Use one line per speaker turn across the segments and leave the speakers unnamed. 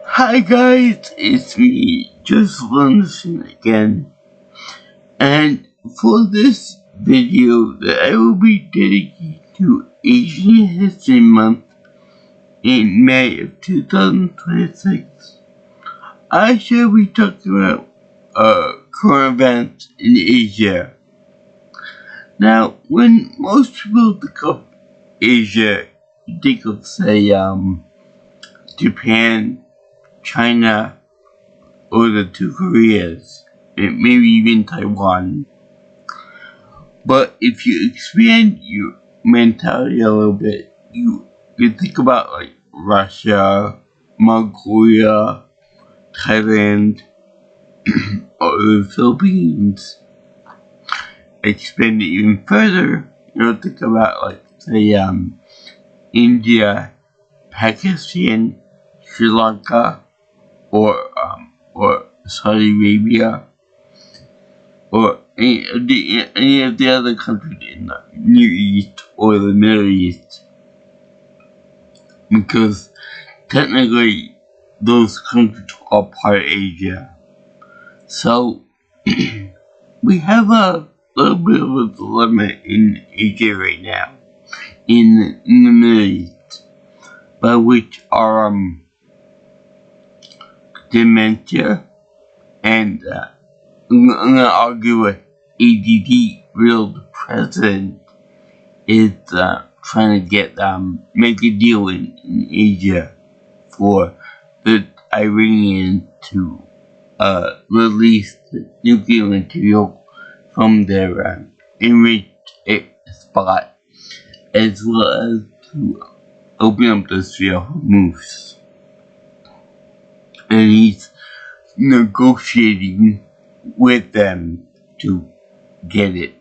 Hi guys, it's me, just Lunson again, and for this video that I will be dedicating to Asian History Month in May of 2026, I shall be talking about current events in Asia. Now, when most people think of Asia, you think of, say, Japan, China, or the two Koreas, and maybe even Taiwan. But if you expand your mentality a little bit, you think about like Russia, Mongolia, Thailand, or the Philippines. Expand it even further, you'll think about like say India, Pakistan, Sri Lanka, or Saudi Arabia, or any of the other countries in the Near East or the Middle East, because technically those countries are part of Asia. So we have a little bit of a dilemma in Asia right now, in the Middle East, by which are dementia and I'm gonna argue with ADD real president is trying to get make a deal in Asia for the Iranians to release the nuclear material from their enriched spot, as well as to open up the Strait of Hormuz. And he's negotiating with them to get it,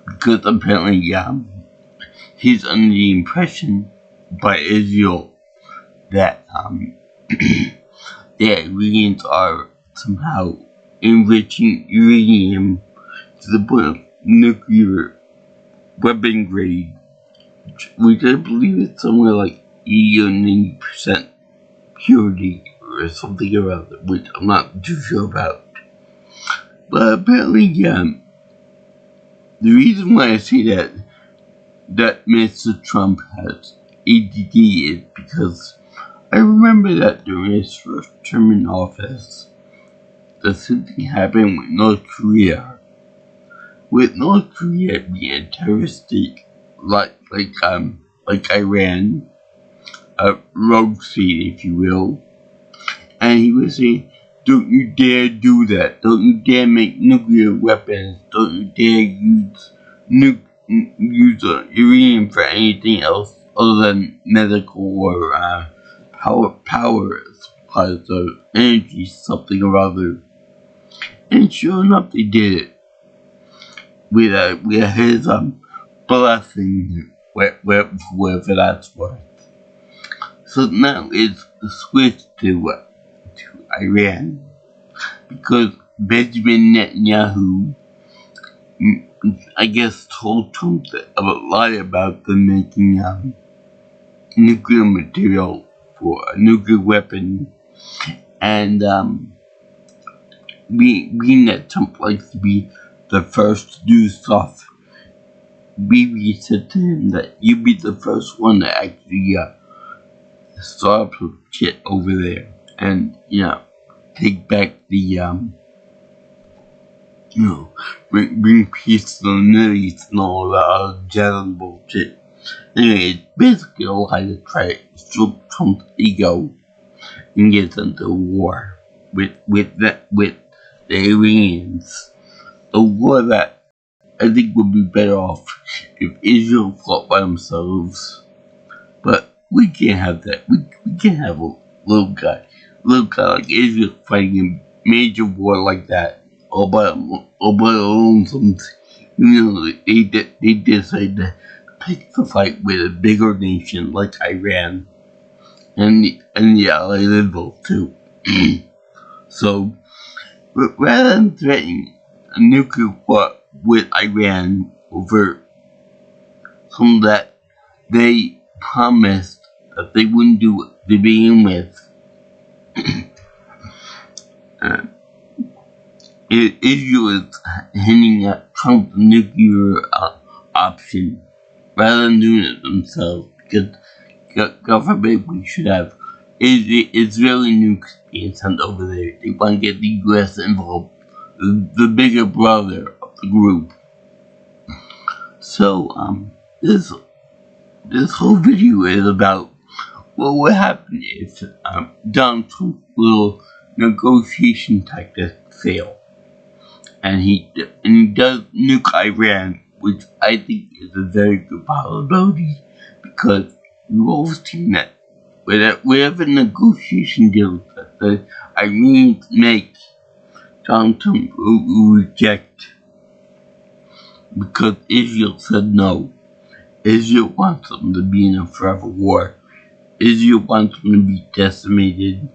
because apparently he's under the impression by Israel that the Iranians are somehow enriching uranium to the point of nuclear weapon grade, which I believe is somewhere like 80 or 90% purity or something around it, which I'm not too sure about. But apparently, the reason why I say that Mr. Trump has ADD is because I remember that during his first term in office, the same thing happened with North Korea. With North Korea being a terrorist state, like Iran, a rogue state, if you will, and he was saying, "Don't you dare do that! Don't you dare make nuclear weapons! Don't you dare use uranium for anything else other than medical or power supplies of energy, something or other." And sure enough, they did it with his blessing, whatever that's worth. So now it's switched to Iran, because Benjamin Netanyahu, I guess, told Trump a lie about them making nuclear material for a nuclear weapon, and being that Trump likes to be the first to do stuff, Bibi said to him that you'd be the first one to actually start up some shit over there, and take back the bring peace to the Middle East and all that other jazz and bullshit. Anyway, it's basically a lie to try to stroke Trump's ego and get into a war with the Iranians. A war that I think would be better off if Israel fought by themselves. But we can't have that. We can't have a little guy like Israel fighting a major war like that all by lonesome. They decided to pick the fight with a bigger nation like Iran and the allied Israel too. So rather than threatening a nuclear war with Iran over something that they promised that they wouldn't do to begin with, Uh, Israel is hinting at Trump's nuclear option rather than doing it themselves because God forbid we should have Israeli nukes being sent over there. They want to get the US involved, the bigger brother of the group. So this whole video is about what would happen if Donald Trump's little negotiation tactics fail, and he does nuke Iran, which I think is a very good possibility because we've all seen that whatever negotiation deal that the Iranians make, Donald Trump will reject because Israel said no. Israel wants them to be in a forever war. Israel wants them to be decimated.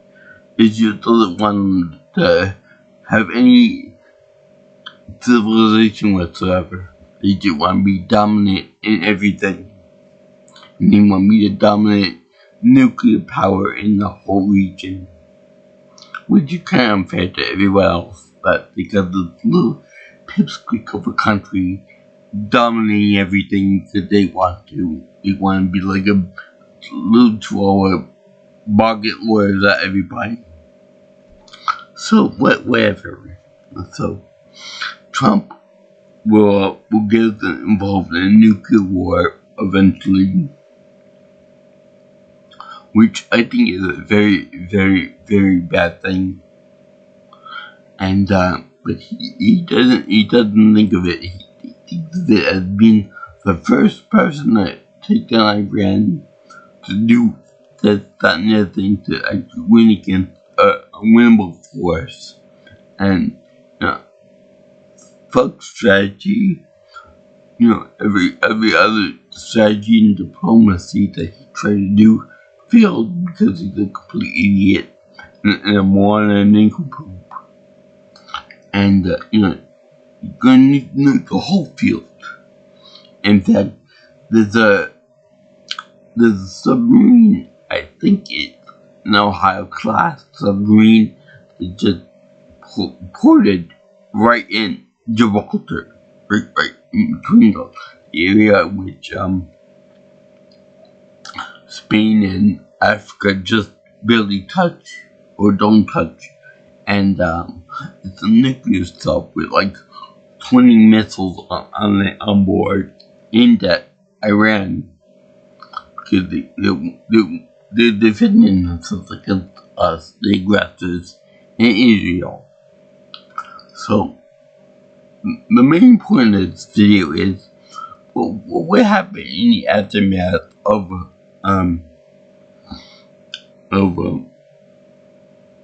Israel doesn't want them to have any civilization whatsoever. They just want to be dominant in everything. And they want me to dominate nuclear power in the whole region. Which is kind of unfair to everyone else, but because this little pipsqueak of a country dominating everything that they want to. They want to be like a little chihuahua bargain lawyers at everybody. So whatever. So Trump will get us involved in a nuclear war eventually, which I think is a very, very, very bad thing. And but he doesn't think of it. He thinks of it as being the first person to take down Iran, to do that and the other thing, to actually win against a winnable force. And fuck strategy. Every other strategy and diplomacy that he tried to do failed because he's a complete idiot and a moron and a nincompoop. And you're gonna need to nuke the whole field. In fact, there's a submarine. I think it's an Ohio class submarine that just ported right in Gibraltar, right in between the area which Spain and Africa just barely touch or don't touch. And it's a nuclear sub with like 20 missiles on board aimed at Iran because they're defending themselves against us, the aggressors, in Israel. So the main point of this video is what happened in the aftermath of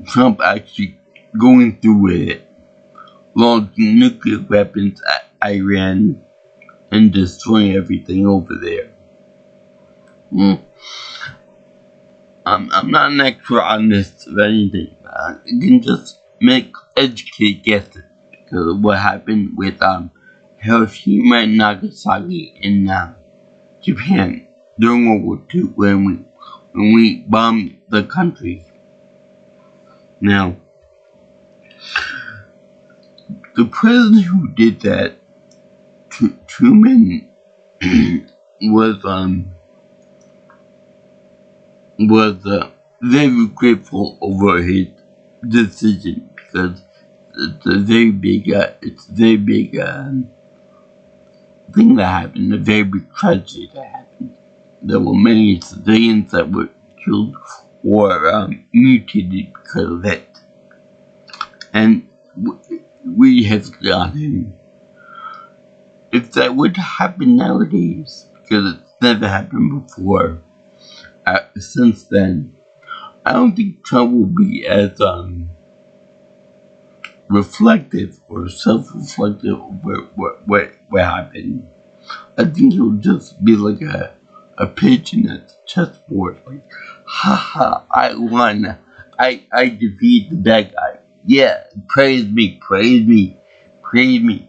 Trump actually going through with it, launching nuclear weapons at Iran and destroying everything over there. I'm not an expert on this or anything, but I can just make educated guesses because of what happened with Hiroshima and Nagasaki in Japan during World War II when we bombed the country. Now, the president who did that, Truman, was very grateful over his decision because it's a very big thing that happened, a very big tragedy that happened. There were many civilians that were killed or mutilated because of it. And we have got him. If that would happen nowadays, because it's never happened before, since then, I don't think Trump will be as reflective or self-reflective over what happened. I think he'll just be like a pigeon at the chessboard, like, haha, I won. I defeated the bad guy. Yeah, praise me,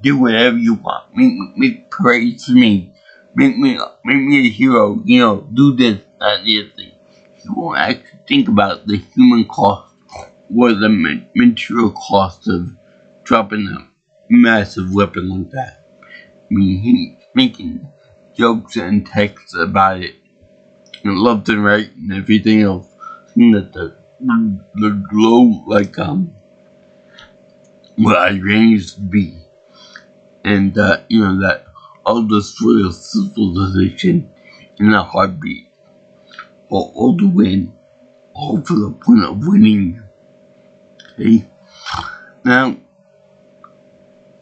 do whatever you want. Make praise me. Make me a hero, do this, that, the other thing. You won't actually think about the human cost what the material cost of dropping a massive weapon like that. I mean, he's making jokes and texts about it, and left and right, and everything else. And that the glow, like, what Iran used to be. And, that I'll destroy a civilization in a heartbeat. All to win. All for the point of winning. Okay? Now,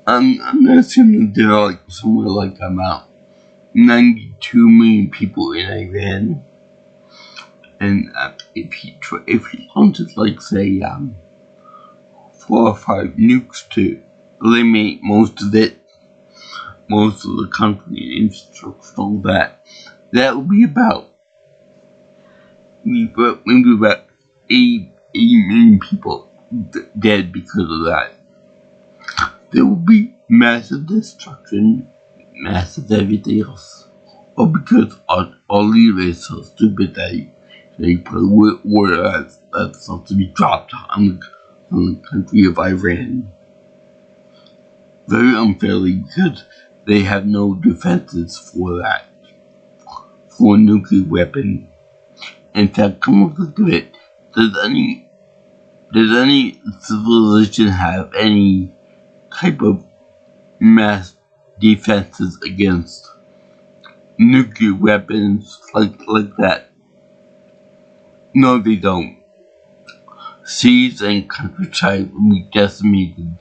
I'm assuming there are like somewhere like about 92 million people in Iran. And if he launches, like, say, 4 or 5 nukes to eliminate most of it, most of the country and infrastructure, all that would be about maybe about 8 million people dead because of that. There will be massive destruction, massive everything else, all because our leaders are so stupid that they put a order that's supposed to be dropped on the country of Iran. Very unfairly, because they have no defenses for that, for a nuclear weapon. In fact, come up with it, does any civilization have any type of mass defenses against nuclear weapons like that? No, they don't. Seas and countryside will be decimated,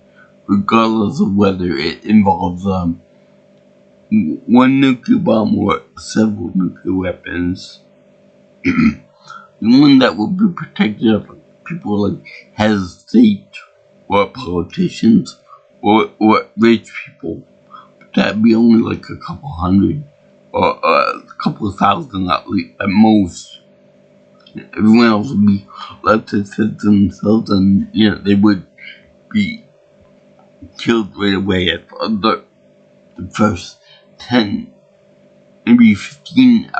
regardless of whether it involves one nuclear bomb or several nuclear weapons. The one that will be protected of people like heads of state or politicians or rich people. That'd be only like a couple hundred or a couple of thousand at most. Everyone else would be left to fit themselves, and they would be killed right away at the first 10, maybe 15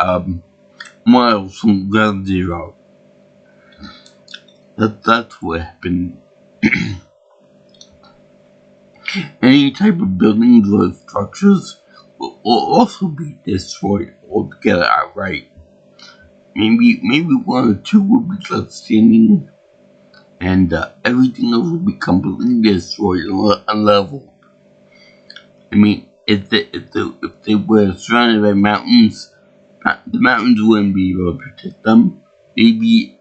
miles from ground zero. That's what happened. Any type of buildings or structures will also be destroyed altogether outright. Maybe 1 or 2 will be left standing, and everything else will be completely destroyed and leveled. I mean, if they were surrounded by mountains, the mountains wouldn't be able to protect them. They'd be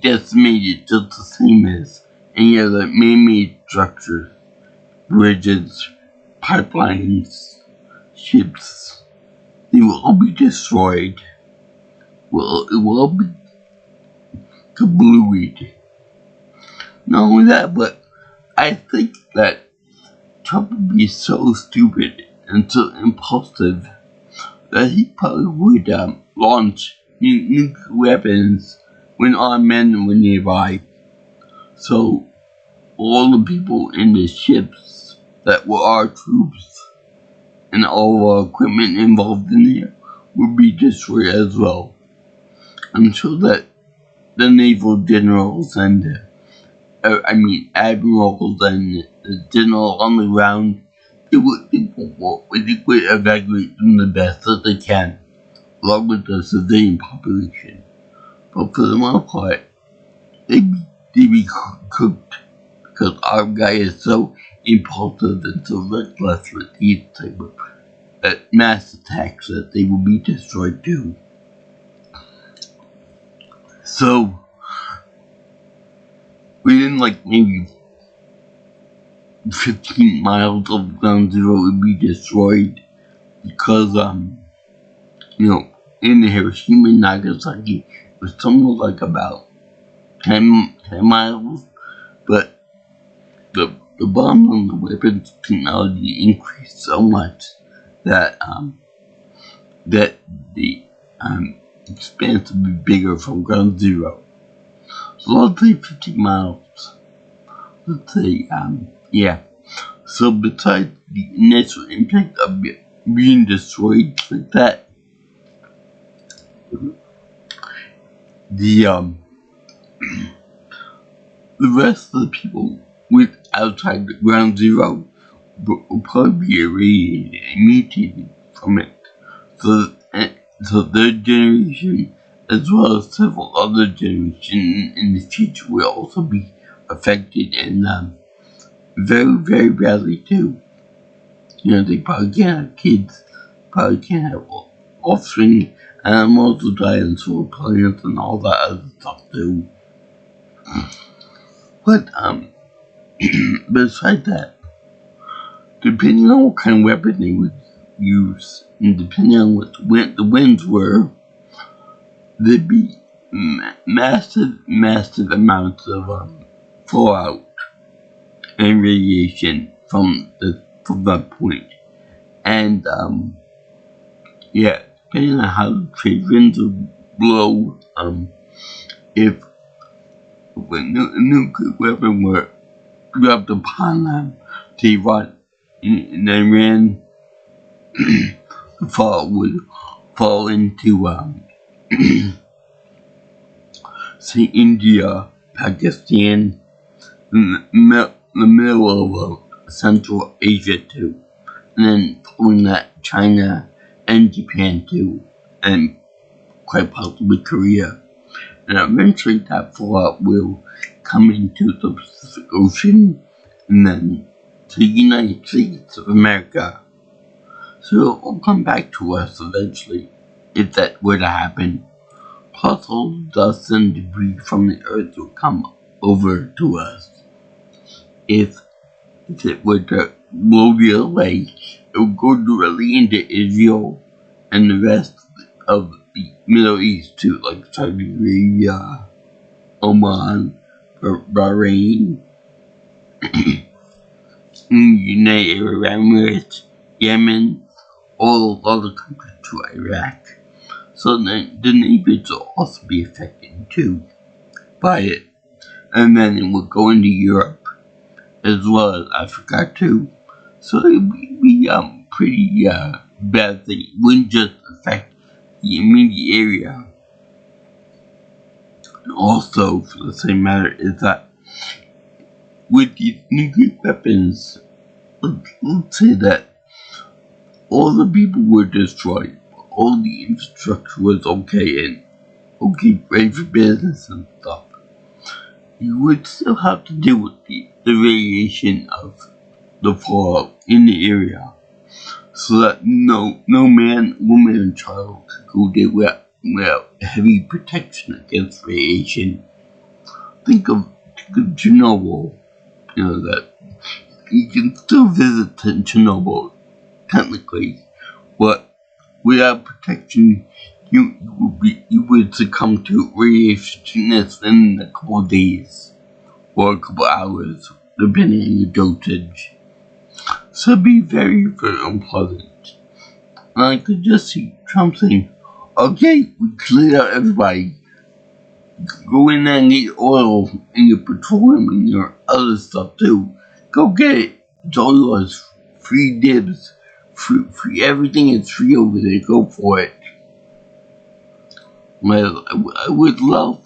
decimated just the same as any other man-made structures, bridges, pipelines, ships. They will all be destroyed. Well, it will all be kablooied. Not only that, but I think that Trump would be so stupid and so impulsive that he probably would launch nuclear weapons when armed men were nearby. So all the people in the ships that were our troops and all our equipment involved in there would be destroyed as well. I'm sure that the naval generals and admirals and the general on the ground, they would evacuate them the best that they can, along with the civilian population. But for the most part, they'd be cooked, because our guy is so impulsive and so reckless with these type of mass attacks that they will be destroyed too. So, within like maybe 15 miles of ground zero would be destroyed, because in Hiroshima and Nagasaki it was somewhere like about 10 miles, but the bombs and the weapons technology increased so much that the expanse would be bigger from ground zero. So let's say 50 miles. Let's say, So besides the initial impact of being destroyed like that, the the rest of the people with outside the ground zero will probably be irradiated and mutated from it. So their generation, as well as several other generations in the future, will also be affected, and very, very badly too. They probably can't have kids, probably can't have offspring, animals will die on solar planets and all that other stuff too. But besides that, depending on what kind of weapon they would use, and depending on what the winds were, there'd be massive amounts of fallout and radiation from that point. And depending on how the trade winds would blow, if a nuclear weapon were dropped upon them, Tehran and Iran, the fallout would fall into say India, Pakistan, the middle of Central Asia too, and then following that China and Japan too, and quite possibly Korea. And eventually that fallout will come into the Pacific Ocean and then to the United States of America. So it'll come back to us eventually, if that were to happen. Plus all the dust and debris from the earth will come over to us. If it were to blow the other way, it will go directly into Israel and the rest of the Middle East too, like Saudi Arabia, Oman, Bahrain, United Arab Emirates, Yemen, all other countries to Iraq. So then the neighbors will also be affected too by it. And then it will go into Europe as well as Africa too. So it would be pretty bad thing. It wouldn't just affect the immediate area. And also, for the same matter, is that with these nuclear weapons, let's say that all the people were destroyed, all the infrastructure was okay and ready for business and stuff. You would still have to deal with the radiation of the fallout in the area, so that no man, woman, and child could go there without heavy protection against radiation. Think of Chernobyl. That you can still visit Chernobyl technically, but without protection, you would succumb to radiation sickness in a couple of days or a couple of hours, depending on your dosage. So it'd be very, very unpleasant. And I could just see Trump saying, "Okay, we cleared out everybody. Go in there and get your oil and your petroleum and your other stuff too. Go get it. It's all yours. Free dibs. Free everything is free over there. Go for it." Well, I would love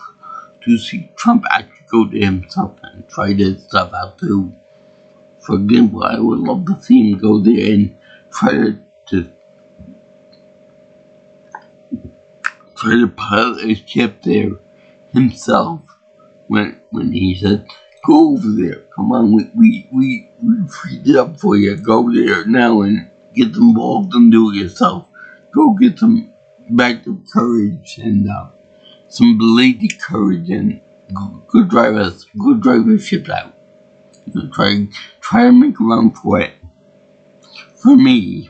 to see Trump actually go there himself and try this stuff out too. For example, I would love to see him go there and try to pilot a ship there himself. When he said, "Go over there, come on, we freed it up for you. Go there now and get involved and do it yourself. Go get some backup courage and some belated courage and go drive a ship out. Try to make a run for it. For me."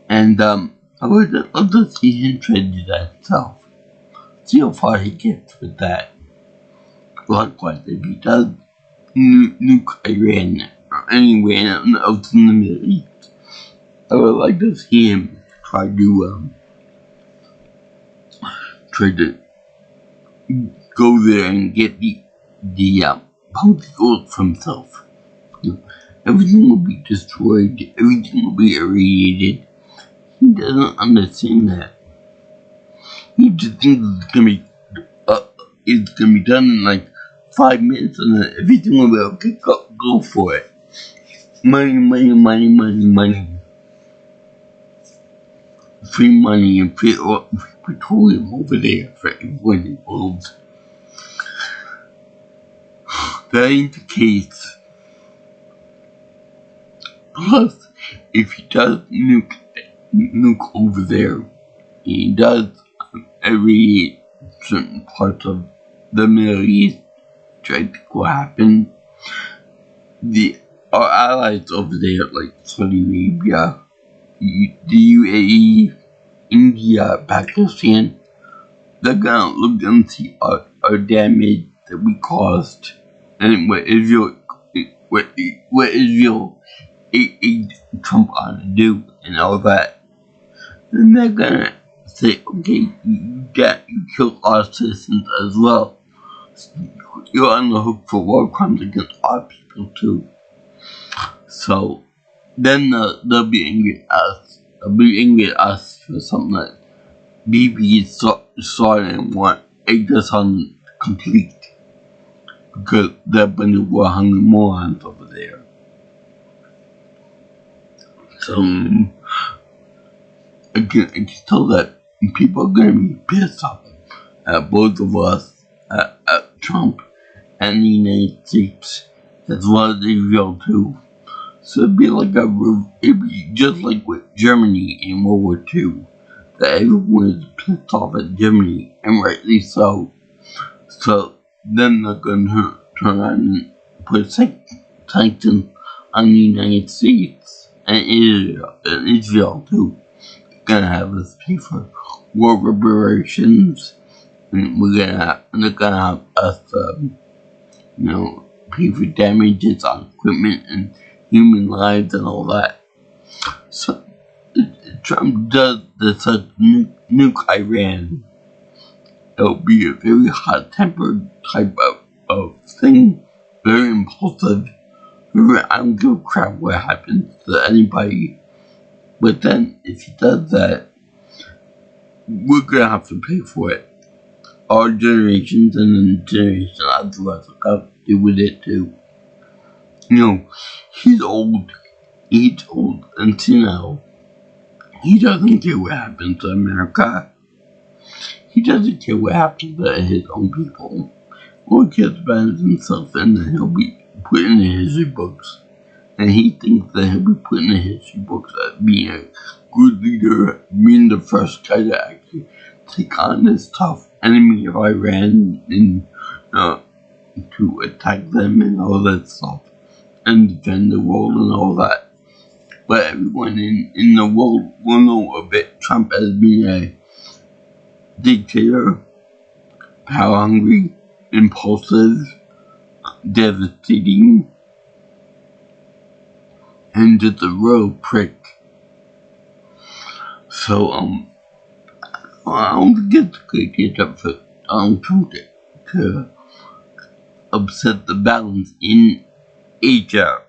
And I would love to see him try to do that himself. See how far he gets with that. Likewise, if he does nuke Iran or anywhere else in the Middle East, I would like to see him try to go there and get the particles from himself. Everything will be destroyed. Everything will be irradiated. He doesn't understand that. He just thinks it's gonna be done in like 5 minutes and then everything will be okay, go for it. Money, money, money, money, money. Free money and free petroleum over there for everyone in the world. That ain't the case. Plus, if he does nuke over there, he does every certain part of the Middle East, try to go happen. Our allies over there, like Saudi Arabia, the UAE, India, Pakistan, they're gonna look and see our damage that we caused and what Israel Trump ought to do and all that. Then they're gonna say, okay, you killed our citizens as well. You're on the hook for war crimes against our people too. So then they'll be angry at us. They'll be angry at us for something that BB started and want this on complete. Because there are a bunch of war hungry morons over there. So I can tell that people are gonna be pissed off at both of us, at Trump and the United States, as well as Israel too. So it'd be just like with Germany in World War II, that everyone was pissed off at Germany, and rightly so. So then they're gonna turn around and put sanctions on the United States and Israel too. They're gonna have us pay for war reparations, and they're gonna have us, pay for damages on equipment and human lives and all that. So Trump does decide to nuke Iran. It'll be a very hot-tempered type of thing, very impulsive. I don't give a crap what happens to anybody. But then, if he does that, we're gonna have to pay for it. Our generations and then generations afterwards will have to deal with it too. He's old, and senile. He doesn't care what happens to America. He doesn't care what happens to his own people. All he cares about is himself, and then he'll be put in the history books. And he thinks that he'll be put in the history books as being a good leader, being the first guy to actually take on this tough enemy of Iran and to attack them and all that stuff, and defend the world and all that. But everyone in the world will know of it, Trump as being a dictator, power hungry, impulsive, devastating, and just a real prick. So I don't get up for Trump to upset the balance in Asia.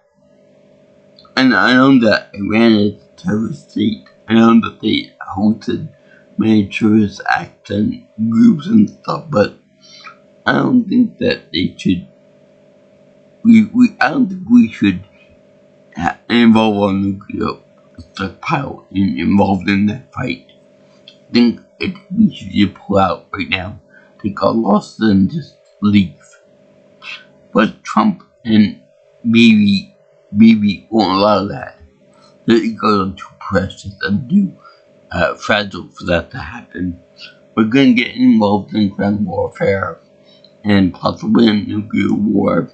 And I know that Iran is a terrorist state. I know that they hosted many terrorist acts and groups and stuff, but I don't think that they should. I don't think we should involve our nuclear stockpile involved in that fight. I think we should just pull out right now, take our losses, and just leave. But Trump and Bibi won't allow that. Their egos are too precious and too fragile for that to happen. We're going to get involved in ground warfare and possibly in nuclear war,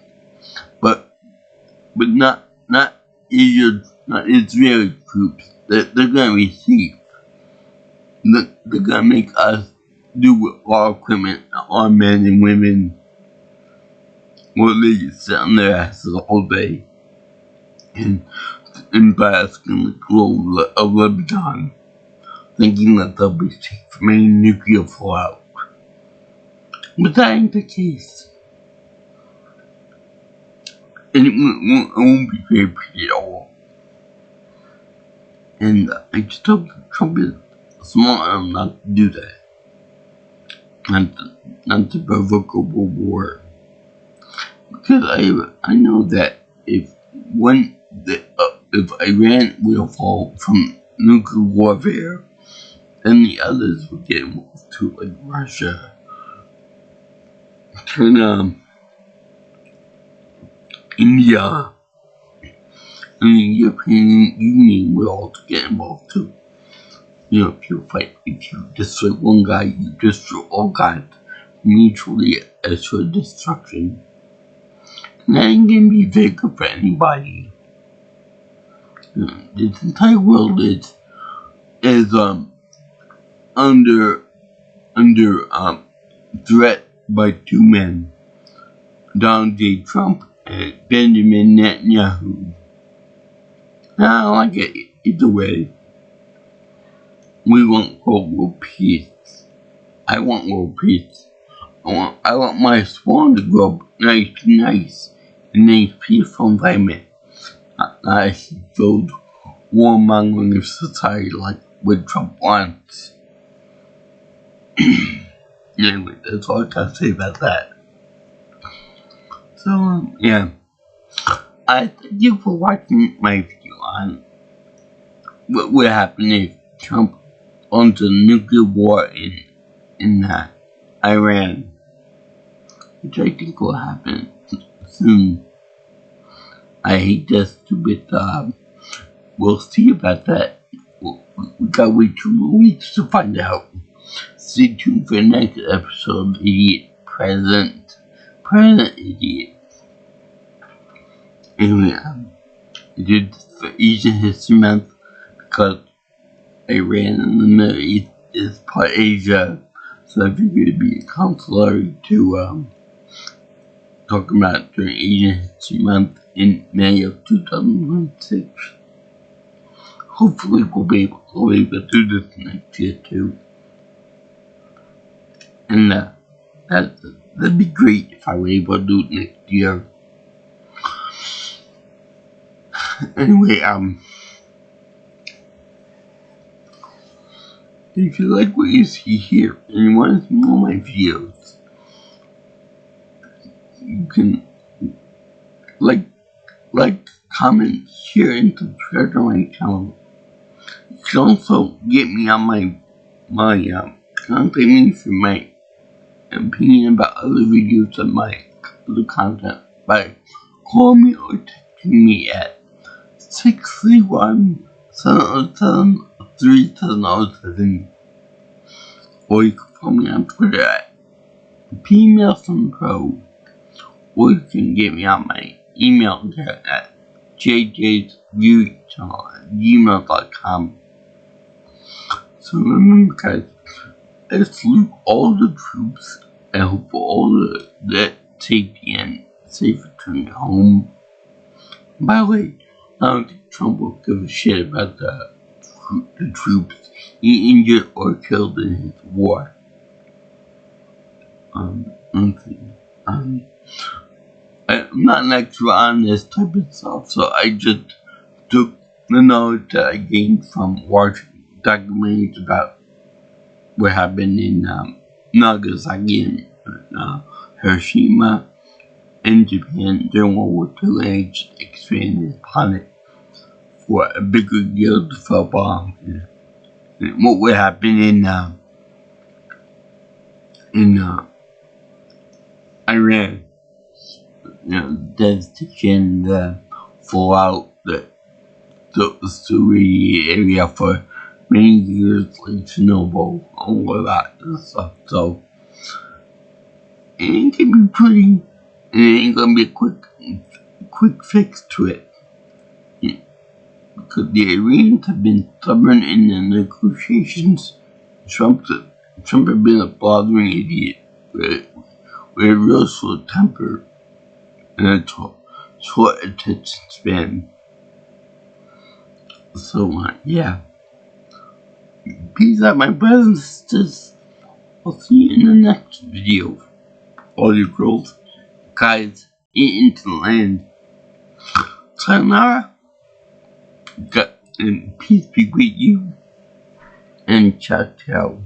but not Israeli troops. They're going to be safe. They're going to make us do with our equipment, our men and women, will they sit on their asses all day and bask in the glow of Lebanon, thinking that they'll be safe from any nuclear fallout. But that ain't the case. And it won't be very pretty at all. And I just hope that Trump is smart enough not to do that. Not to provoke a world war. because I know that if Iran will fall from nuclear warfare, then the others will get involved too, like Russia, China, India, and the European Union will also get involved too. If you destroy one guy, you destroy all guys, mutually assured destruction. And that ain't gonna be very good for anybody. This entire world is under threat by two men, Donald J. Trump and Benjamin Netanyahu. Now, I like it either way. We want global peace. I want world peace. I want my spawn to grow up nice, in a peaceful environment. Not a filled warmongering society like what Trump wants. Anyway, that's all I gotta say about that. So, yeah. I thank you for watching my video on what would happen if Trump launched a nuclear war in Iran, which I think will happen soon. I hate that stupid we'll see about that. We gotta wait 2 more weeks to find out. Stay tuned for the next episode of Idiot President Idiot. Anyway, I did this for Asian History Month because Iran in the Middle East is part Asia, so I figured it'd be a consolatory to talk about during Asian History Month in May of 2026. Hopefully we'll be able to do this next year too. And that'd be great if I were able to do it next year. Anyway, if you like what you see here and you want to see more of my videos, you can like, comment, share, and subscribe to my channel. You can also get me on my contact me for my opinion about other videos and my other content by calling me or texting me at 631-707-3707, or you can follow me on Twitter at PMelSonPro, or you can get me on my email account at jjsviewchannel@gmail.com. So remember, guys, I salute all the troops and hope for all that safety and safe return home. By the way, I don't think Trump will give a shit about the troops he injured or killed in his war. I'm not an expert on this type of stuff, so I just took the knowledge that I gained from watching documentaries about what happened in Nagasaki and Hiroshima and Japan during World War II, and I just expanded upon it for a bigger deal to develop bombs. And what would happen in Iran. Devastation, the fallout, the Syria area for many years, like Chernobyl, all of that stuff. So it ain't gonna be pretty, and it ain't gonna be a quick fix to it. Because the Iranians have been stubborn in the negotiations. Trump has been a bothering idiot with a real short temper and a short attention span. So, yeah. Peace out, my brothers and sisters. I'll see you in the next video. All you girls, guys, eat into the land. Sayonara. And peace be with you. And ciao, ciao.